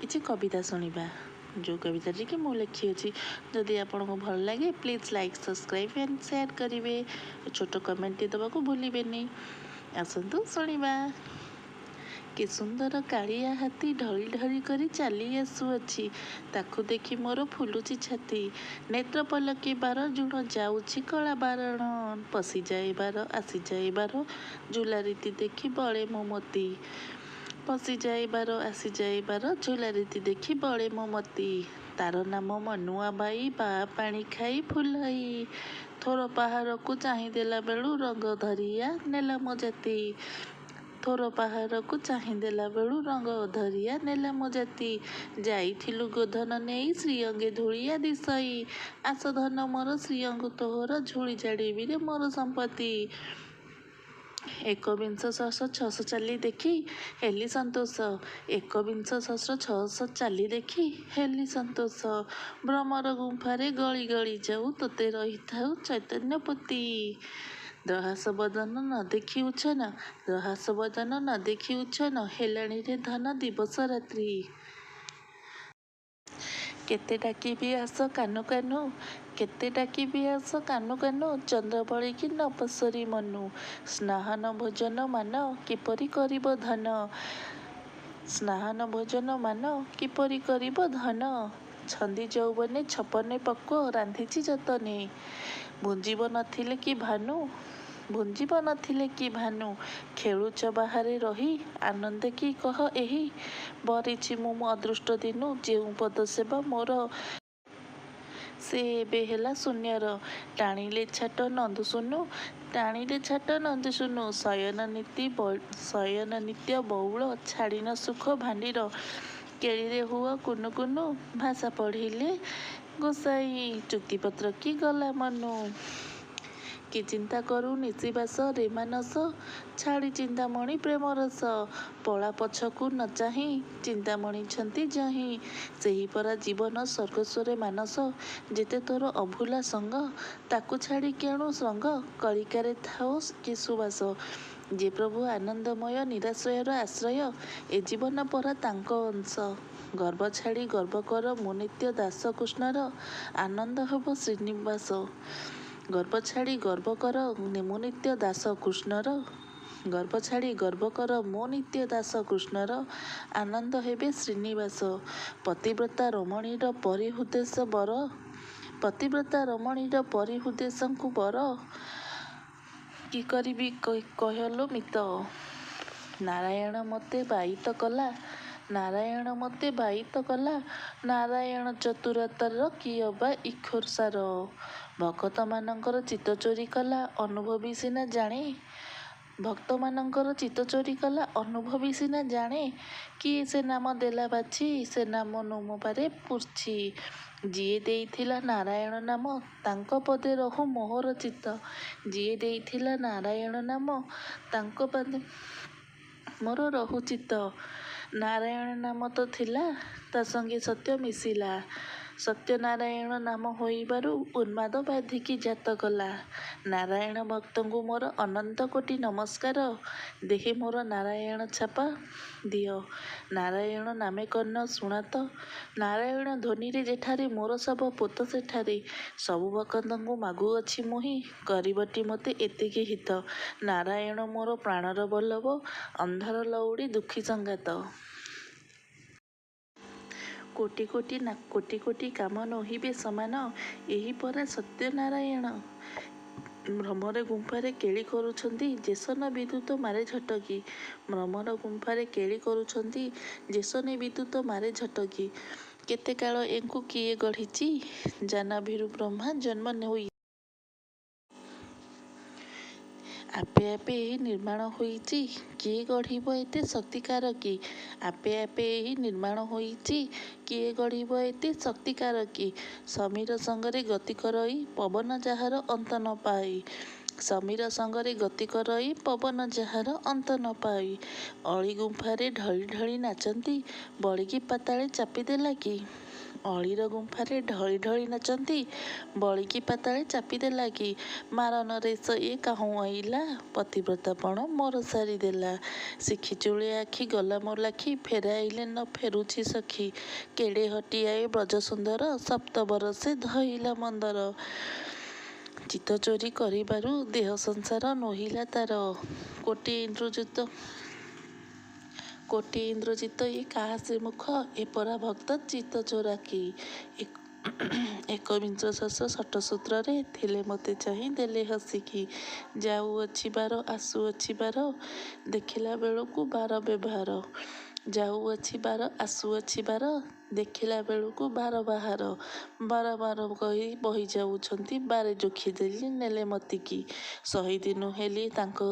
କିଛି କବିତା ଶୁଣିବା, ଯେଉଁ କବିତାଟି କି ମୁଁ ଲେଖିଅଛି। ଯଦି ଆପଣଙ୍କୁ ଭଲ ଲାଗେ please like, subscribe and share କରିବେ। ଛୋଟ କମେଣ୍ଟଟି ଦେବାକୁ ଭୁଲିବେନି। ଆସନ୍ତୁ ଶୁଣିବା। କି ସୁନ୍ଦର କାଳିଆ ହାତୀ ଢଳି ଢଳି କରି ଚାଲି ଆସୁଅଛି, ତାକୁ ଦେଖି ମୋର ଫୁଲୁଛି ଛାତି। ନେତ୍ର ପଲକିବାର ଜୁଣ ଯାଉଛି କଳା ବାରଣ, ପଶିଯାଇବାର ଆସିଯାଇବାର ଝୁଲା ରୀତି ଦେଖି ବଳେ ମୋ ମତି। ପଶିଯାଇବାର ଆସିଯାଇବାର ଝୁଲା ରୀତି ଦେଖି ବଳେ ମୋ ମତି। ତାର ନାମ ମନୁଆ ବାଇ ବା ପାଣି ଖାଇ ଫୁଲାଇ, ଥୋର ପାହାଡ଼କୁ ଚାହିଁଦେଲା ବେଳୁ ରଙ୍ଗ ଧରିଆ ନେଲା ମୋ ଜାତି। ଥୋର ପାହାଡ଼କୁ ଚାହିଁଦେଲା ବେଳୁ ରଙ୍ଗ ଧରିଆ ନେଲା ମୋ ଜାତି। ଯାଇଥିଲୁ ଗୋଧନ ନେଇ ଶ୍ରୀଅଙ୍ଗେ ଧୂଳିଆ ଦିଶଇ, ଆସ ଧନ ମୋର ଶ୍ରୀଅଙ୍ଗୁ ତୋହର ଝୁଳି ଝାଡ଼ିବିରେ ମୋର ସମ୍ପତ୍ତି। ଏକବିଂଶ ସହସ୍ର 600 ଚାଲି ଦେଖି ହେଲି ସନ୍ତୋଷ, ଏକବିଂଶ ସହସ୍ର 600 ଚାଲି ଦେଖି ହେଲି ସନ୍ତୋଷ। ଭ୍ରମର ଗୁମ୍ଫାରେ ଗଳି ଗଳି ଯାଉ ତୋତେ ରହିଥାଉ ଚୈତନ୍ୟ ପୋତି। ଦହାସ ବଦନ ନ ଦେଖି ଉଚ୍ଛନ, ଦହାସ ବଦନ ନ ଦେଖି ଉଚ୍ଛନ, ହେଲାଣି ରେ ଧନ ଦିବସ ରାତ୍ରି। କେତେ ଡାକିବି ଆସ କାନୁ କାନୁ, କେତେ ଡାକିବି ଆସ କାନୁ କାନୁ, ଚନ୍ଦ୍ରବଳି କି ନ ପସରି ମନୁ। ସ୍ନାହନ ଭୋଜନ ମାନ କିପରି କରିବ ଧନ, ସ୍ନାହନ ଭୋଜନ ମାନ କିପରି କରିବ ଧନ। ଛନ୍ଦି ଯୌବନେ ଛପନେ ପକ୍ୱ ରାନ୍ଧିଛି ଯତନେ, ଭୁଞ୍ଜିବ ନଥିଲେ କି ଭାନୁ, ଭୁଞ୍ଜିବ ନଥିଲେ କି ଭାନୁ। ଖେଳୁଛ ବାହାରେ ରହି ଆନନ୍ଦେ କି କହ ଏହି, ଭରିଛି ମୁଁ ମୋ ଅଦୃଷ୍ଟ ଦିନୁ ଯେଉଁ ପଦ ସେବା ମୋର। ସେ ଏବେ ହେଲା ଶୂନ୍ୟର, ଟାଣିଲେ ଛାଟ ନନ୍ଦୁସୁନୁ, ଟାଣିଲେ ଛାଟ ନନ୍ଦୁସୁନୁ। ଶୟନ ନିତ୍ୟ ବଉଳ ଛାଡ଼ିନ ସୁଖ ଭାଣ୍ଡିର, କେଳିରେ ହୁଅ କୁନୁ କୁନୁ, ଭାଷା ପଢ଼ିଲେ ଗୋସାଇଁ। ଚୁକ୍ତିପତ୍ର କି ଗଲା ମନୁ, କି ଚିନ୍ତା କରୁ ନିଶିବାସ ରେ ମାନସ, ଛାଡ଼ି ଚିନ୍ତାମଣି ପ୍ରେମ ରସ। ପଳା ପଛକୁ ନ ଚାହିଁ ଚିନ୍ତାମଣିଛନ୍ତି ଯହିଁ, ସେହି ପରା ଜୀବନ ସ୍ୱର୍ଗସ୍ୱରେ ମାନସ। ଯେତେ ତୋର ଅଭୁଲା ସଙ୍ଗ, ତାକୁ ଛାଡ଼ି କେଣୁ ଶ୍ରଙ୍ଗ, କଳିକାରେ ଥାଉ କି ସୁବାସ। ଯେ ପ୍ରଭୁ ଆନନ୍ଦମୟ ନିରାଶ୍ରୟର ଆଶ୍ରୟ, ଏ ଜୀବନ ପରା ତାଙ୍କ ଅଂଶ। ଗର୍ବ ଛାଡ଼ି ଗର୍ବ କର ମୁଁ ନିତ୍ୟ ଦାସ କୃଷ୍ଣର, ଆନନ୍ଦ ହେବ ଶ୍ରୀନିବାସ। ଗର୍ବ ଛାଡ଼ି ଗର୍ବ କର ମୁଁ ନିତ୍ୟ ଦାସ କୃଷ୍ଣର, ଗର୍ବ ଛାଡ଼ି ଗର୍ବ କର ମୁଁ ନିତ୍ୟ ଦାସ କୃଷ୍ଣର, ଆନନ୍ଦ ହେବେ ଶ୍ରୀନିବାସ। ପତିବ୍ରତା ରମଣୀର ପରିହୁଦେଶ ବର, ପତିବ୍ରତା ରମଣୀର ପରିହୁଦେଶଙ୍କୁ ବର, କି କରିବି କହିଲ ମିତ। ନାରାୟଣ ମୋତେ ବାଇତ କଲା, ନାରାୟଣ ମୋତେ ବାଇତ କଲା, ନାରାୟଣ ଚତୁରତାର କି ଅବା ଇଖୋରସାର। ଭକତମାନଙ୍କର ଚିତ୍ତ ଚୋରି କଲା ଅନୁଭବୀ ସିନା ଜାଣେ, ଭକ୍ତମାନଙ୍କର ଚିତ୍ତ ଚୋରି କଲା ଅନୁଭବୀ ସିନା ଜାଣେ। କିଏ ସେ ନାମ ଦେଲା ବାଛି, ସେ ନାମ ନୋମପାରେ ପୂର୍ଛି। ଯିଏ ଦେଇଥିଲା ନାରାୟଣ ନାମ, ତାଙ୍କ ପଦେ ରହୁ ମୋହର ଚିତ୍ତ। ଯିଏ ଦେଇଥିଲା ନାରାୟଣ ନାମ, ତାଙ୍କ ପଦେ ମୋର ରହୁ ଚିତ୍ତ। ନାରାୟଣ ନାମ ତ ଥିଲା, ତା ସଙ୍ଗେ ସତ୍ୟ ମିଶିଲା, ସତ୍ୟ ନାରାୟଣ ନାମ ହୋଇବାରୁ ଉନ୍ମାଦ ବ୍ୟାଧିକି ଜାତ କଲା। ନାରାୟଣ ଭକ୍ତଙ୍କୁ ମୋର ଅନନ୍ତ କୋଟି ନମସ୍କାର, ଦେହେ ମୋର ନାରାୟଣ ଛାପ ଦିଅ। ନାରାୟଣ ନାମେ କର୍ଣ୍ଣ ଶୁଣାତ, ନାରାୟଣ ଧ୍ୱନିରେ ଯେଠାରେ ମୋର ଶବ ପୋତ ସେଠାରେ। ସବୁ ଭକ୍ତଙ୍କୁ ମାଗୁଅଛି ମୁହିଁ, କରିବଟି ମୋତେ ଏତିକି ହିତ। ନାରାୟଣ ମୋର ପ୍ରାଣର ବଲ୍ଲଭ, ଅନ୍ଧାର ଲଉଡ଼ି ଦୁଃଖୀ ସଂଗାତ। କୋଟି କୋଟି କାମ ନୋହିବେ ସମାନ, ଏହି ପରା ସତ୍ୟ ନାରାୟଣ। ଭ୍ରମର ଗୁମ୍ଫାରେ କେଳି କରୁଛନ୍ତି ଯେସନ ବିଦ୍ୟୁତ ମାରେ ଝଟକି, ଭ୍ରମର ଗୁମ୍ଫାରେ କେଳି କରୁଛନ୍ତି ଯେସନ ବିଦ୍ୟୁତ ମାରେ ଝଟକି। କେତେ କାଳ ଏଙ୍କୁ କିଏ ଗଢ଼ିଛି, ଜାହ୍ନବୀରୁ ବ୍ରହ୍ମା ଜନ୍ମ ହୋଇ। ଆପେ ଆପେ ଏହି ନିର୍ମାଣ ହୋଇଛି, କିଏ ଗଢ଼ିବ ଏତେ ଶକ୍ତିକାର କି। ଆପେ ଆପେ ଏହି ନିର୍ମାଣ ହୋଇଛି, କିଏ ଗଢ଼ିବ ଏତେ ଶକ୍ତିକାର କି। ସମୀର ସଙ୍ଗରେ ଗତି କରଇ ପବନ ଯାହାର ଅନ୍ତ ନ ପାଇ, ସମୀର ସଙ୍ଗରେ ଗତି କରଇ ପବନ ଯାହାର ଅନ୍ତ ନ ପାଇ। ଅଳି ଗୁମ୍ଫାରେ ଢଳି ଢଳି ନାଚନ୍ତି, ବଳିକି ପାତାଳେ ଚାପିଦେଲା କି। ଅଳିର ଗୁମ୍ଫାରେ ଢଳି ଢଳି ନାଚନ୍ତି। ବଳିକି ପାତାଳେ ଚାପିଦେଲା କି ମାରନରେଶ ଏ କାହୁଁ ଅଇଲା। ପତିବ୍ରତାପଣ ମୋର ସାରିଦେଲା। ଶିଖି ଚୁଳିଆ ଆଖି ଗଲା ମୋ ଲାଖି ଫେରାଇଲେ ନ ଫେରୁଛି ସଖୀ। କେଡ଼େ ହଟିଆଏ ବ୍ରଜସୁନ୍ଦର ସପ୍ତ ବରଷେ ଧଇଲା ମନ୍ଦର। ଚିତ୍ତ ଚୋରି କରିବାରୁ ଦେହ ସଂସାର ନୋହିଲା ତାର। କୋଟି ଇନ୍ଦ୍ରଜିତ ଏ କାହା ସେ ମୁଖ ଏ ପରା ଭକ୍ତ ଚିତ୍ତ ଚୋରା କି। ଏକବିଂଶ ଶଶ ଷଟସୂତ୍ରରେ ଥିଲେ ମୋତେ ଚାହିଁ ଦେଲେ ହସିକି। ଯାଉଅଛି ବାର ଆସୁଅଛି ବାର ଦେଖିଲା ବେଳକୁ ବାର ବ୍ୟବହାର। ଯାଉଅଛି ବାର ଆସୁଅଛି ବାର ଦେଖିଲା ବେଳକୁ ବାର ବାହାର। ବାର ବାର କହି ବହି ଯାଉଛନ୍ତି ବାରେ ଯୋଖି ଦେଲି ନେଲେ ମତିକି। ସହିଦିନୁ ହେଲି ତାଙ୍କ